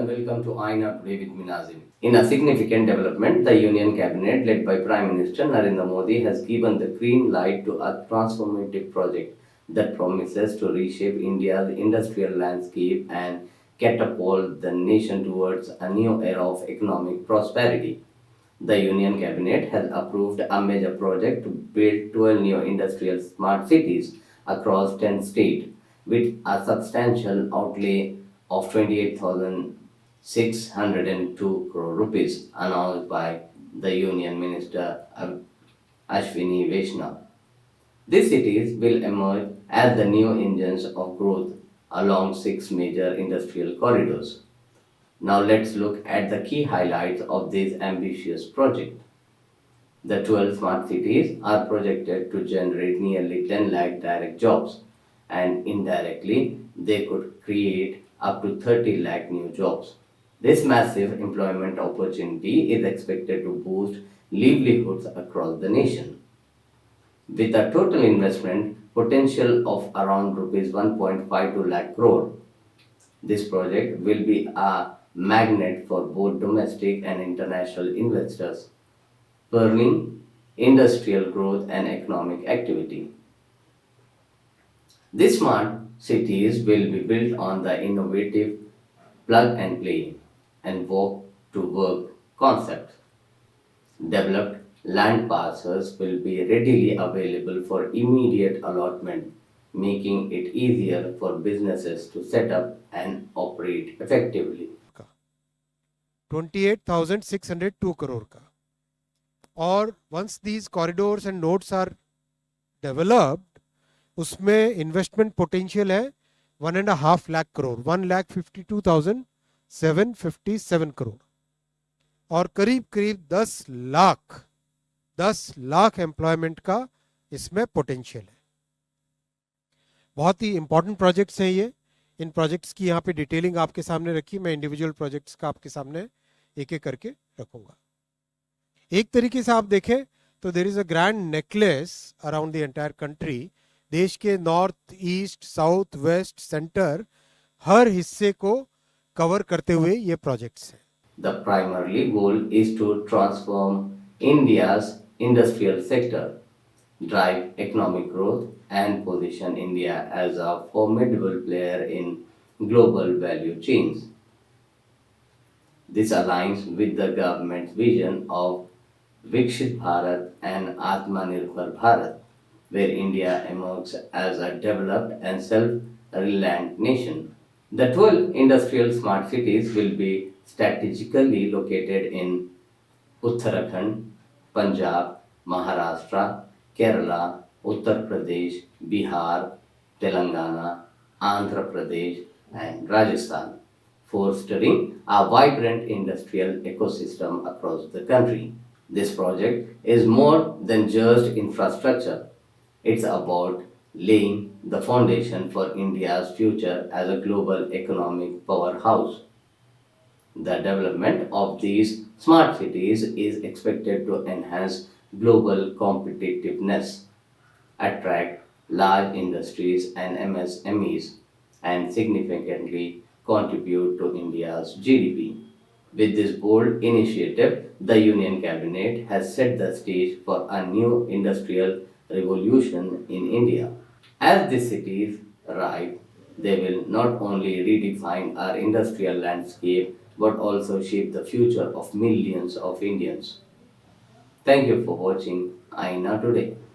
and welcome to Aina Today with Minazim. In a significant development, the Union Cabinet, led by Prime Minister Narendra Modi, has given the green light to a transformative project that promises to reshape India's industrial landscape and catapult the nation towards a new era of economic prosperity. The Union Cabinet has approved a major project to build 12 new industrial smart cities across 10 states with a substantial outlay of 28,602 crore rupees announced by the Union Minister Ashwini Vaishnaw. These cities will emerge as the new engines of growth along six major industrial corridors. Now let's look at the key highlights of this ambitious project. The 12 smart cities are projected to generate nearly 10 lakh direct jobs, and indirectly they could create up to 30 lakh new jobs. This massive employment opportunity is expected to boost livelihoods across the nation. With a total investment potential of around rupees 1.52 lakh crore, this project will be a magnet for both domestic and international investors, spurring industrial growth and economic activity. These smart cities will be built on the innovative plug and play and walk to work concept. Developed land parcels will be readily available for immediate allotment, making it easier for businesses to set up and operate effectively. 28,602 crore का. और once these corridors and nodes are developed, उसमें investment potential है 1.5 lakh crore, 1,52,757 crore. और करीब करीब 10 lakh employment का इसमें potential है. बहुत ही इंपॉर्टेंट प्रोजेक्ट्स हैं ये. इन प्रोजेक्ट्स की यहाँ पे डिटेलिंग आपके सामने रखी. मैं इंडिविजुअल प्रोजेक्ट्स का आपके सामने एक एक करके रखूंगा. एक तरीके से आप देखें तो there is a grand necklace around the entire country. देश के north, east, south, west, center हर हिस्से को कवर करते हुए ये प्रोजेक्ट्स हैं. The primary goal is to transform India's industrial sector, drive economic growth, and position India as a formidable player in global value chains. This aligns with the government's vision of Vikshit Bharat and Atmanirbhar Bharat, where India emerges as a developed and self-reliant nation. The 12 industrial smart cities will be strategically located in Uttarakhand, Punjab, Maharashtra, Kerala, Uttar Pradesh, Bihar, Telangana, Andhra Pradesh, and Rajasthan, fostering a vibrant industrial ecosystem across the country. This project is more than just infrastructure. It's about laying the foundation for India's future as a global economic powerhouse. The development of these smart cities is expected to enhance global competitiveness, attract large industries and MSMEs, and significantly contribute to India's GDP. With this bold initiative, the Union Cabinet has set the stage for a new industrial revolution in India. As these cities arrive, they will not only redefine our industrial landscape but also shape the future of millions of Indians. Thank you for watching Aina Today.